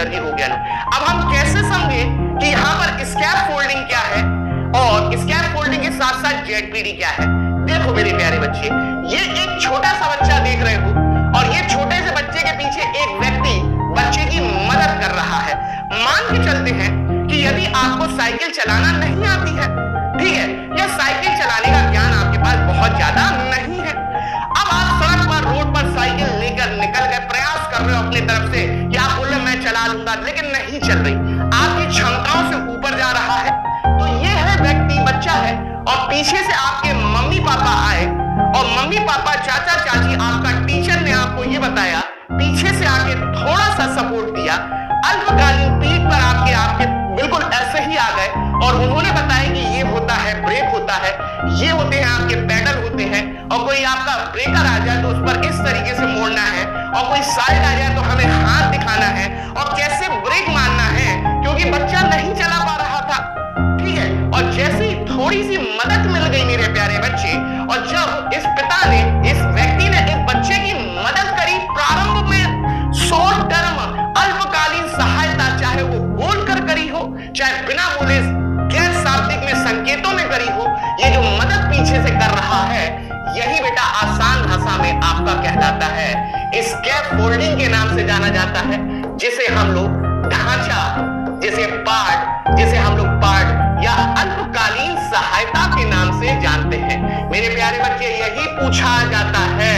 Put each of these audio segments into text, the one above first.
Sir जी हो गया ना। अब हम कैसे समझे कि यहाँ पर स्कैप फोल्डिंग क्या है और स्कैप फोल्डिंग के साथ साथ जेडपीडी क्या है। देखो मेरे प्यारे बच्चे, ये एक छोटा सा बच्चा देख रहे हो और ये छोटे से बच्चे के पीछे एक व्यक्ति बच्चे की मदद कर रहा है। मान के चलते हैं कि यदि आपको साइकिल चलाना नहीं आती है, ठीक है, या साइकिल चलाने का ज्ञान आपके पास बहुत ज्यादा नहीं है, अब आप सड़क पर रोड पर साइकिल लेकर निकल गए, प्रयास कर रहे हो अपनी तरफ से कि आप बोल रहे मैं चला लूंगा, लेकिन नहीं चल रही, आपकी क्षमताओं से ऊपर जा रहा है। तो ये है व्यक्ति, बच्चा है, और पीछे से आपके मम्मी पापा आए और मम्मी पापा, चाचा चाची, आपका टीचर ने आपको ये बताया, पीछे से आके थोड़ा सा सपोर्ट दिया, अल्पकालीन पीठ पर आपके बिल्कुल ऐसे ही आ गए और उन्होंने बताया कि ये होता है ब्रेक होता है, ये होते हैं आपके पैडल होते हैं, और कोई आपका ब्रेकर आ जाए तो उस पर इस तरीके से मोड़ना है, और कोई साइड आ जाए तो हमें हाथ दिखाना है और कैसे ब्रेक मारना है, क्योंकि बच्चा नहीं चला पा रहा था, ठीक है। और जैसे ही थोड़ी सी मदद मिल गई मेरे प्यारे बच्चे, और जब इस पिता ने, इस व्यक्ति ने एक बच्चे की मदद करी, प्रारंभ में शॉर्ट टर्म अल्पकालीन सहायता, चाहे वो बोलकर करी हो चाहे बिना बोले गैर शाब्दिक में संकेतों में करी हो, ये जो मदद पीछे से कर रहा है, यही बेटा आसान भाषा में आपका कहलाता है स्कैप फोल्डिंग के नाम से जाना जाता है, जिसे हम लोग ढांचा, जिसे पार्ट, जिसे हम लोग पार्ट या अल्पकालीन सहायता के नाम से जानते हैं। मेरे प्यारे बच्चे, यही पूछा जाता है,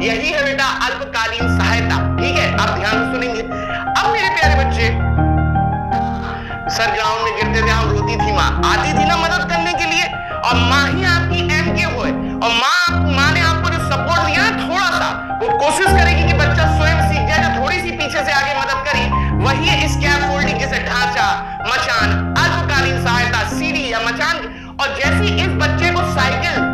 यही है बेटा अल्पकालीन सहायता, ठीक है। आप ध्यान से सुनेंगे। अब मेरे प्यारे बच्चे, सर ग्राउंड में गिरते थे, हम रोती थी माँ, आती थी ना मदद करने के लिए, और माँ ही आपकी एम के हुए, और माँ ने आपको जो सपोर्ट दिया थोड़ा सा, वो कोशिश करेगी कि बच्चा स्वयं सीख जाए, जो थोड़ी सी पीछे से आगे मदद करी, वही है स्कैप फोल्डिंग, जैसे ढांचा, मचान, अल्पकालीन सहायता, सीढ़ी या मचान। और जैसे इस बच्चे को साइकिल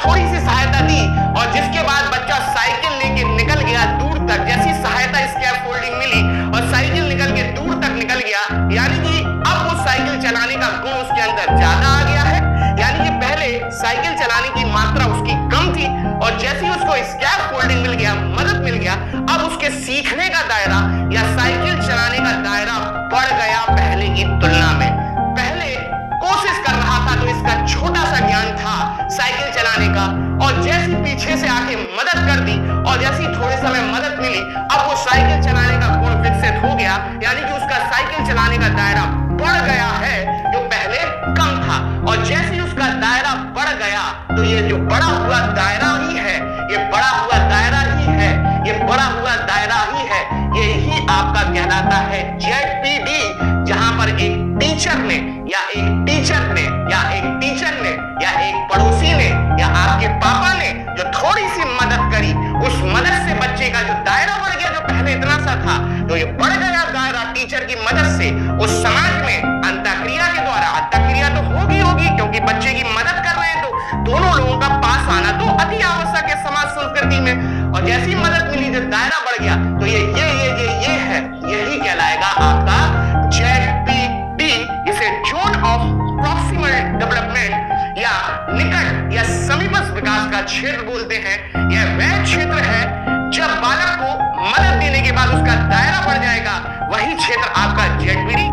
थोड़ी सी सहायता दी और जिसके बाद बच्चा साइकिल लेके निकल गया दूर तक, जैसी सहायता स्कैप फोल्डिंग मिली और साइकिल निकल के दूर तक निकल गया, यानी कि अब वो साइकिल चलाने का गुण उसके अंदर ज्यादा आ गया है। यानी कि पहले साइकिल चलाने की मात्रा उसकी कम थी और जैसे ही उसको स्कैप फोल्डिंग मिल गया, मदद मिल गया, अब उसके सीखने का दायरा या साइकिल चलाने का दायरा बढ़ गया पहले की तुलना में। पहले कोशिश कर रहा था तो इसका छोटा सा ज्ञान था साइकिल चलाने का, और जैसी पीछे से आके मदद कर दी और जैसी थोड़े समय मदद मिली, अब वो साइकिल चलाने का गुण विकसित हो गया, यानी कि उसका साइकिल चलाने का दायरा बढ़ गया है जो पहले कम था। और जैसे ही उसका दायरा बढ़ गया तो ये जो बड़ा हुआ दायरा ही है, ये बड़ा हुआ दायरा ही है, ये बड़ा हुआ दायरा ही है, यही आपका कहलाता है जेडपीडी, जहां पर एक टीचर ने या एक टीचर ने या एक टीचर ने या एक पड़ोसी ने या आपके पापा ने जो थोड़ी सी मदद करी, उस मदद से बच्चे का जो दायरा बढ़ गया, जो पहले इतना सा था तो ये बढ़ गया दायरा टीचर की मदद से। उस समाज में अंतःक्रिया के द्वारा, अंतःक्रिया तो होगी क्योंकि बच्चे की मदद कर रहे हैं, तो दोनों लोगों का पास आना तो अति आवश्यक है समाज संस्कृति में। और जैसी मदद मिली, जो दायरा बढ़ गया, तो ये है, यही कहलाएगा आपका जेडपीडी, इसे जोन ऑफ प्रॉक्सिमल डेवलपमेंट या निकट या समीपस्थ विकास का क्षेत्र बोलते हैं। यह वह क्षेत्र है जब बालक को मदद देने के बाद उसका दायरा बढ़ जाएगा, वही क्षेत्र आपका जेडपीडी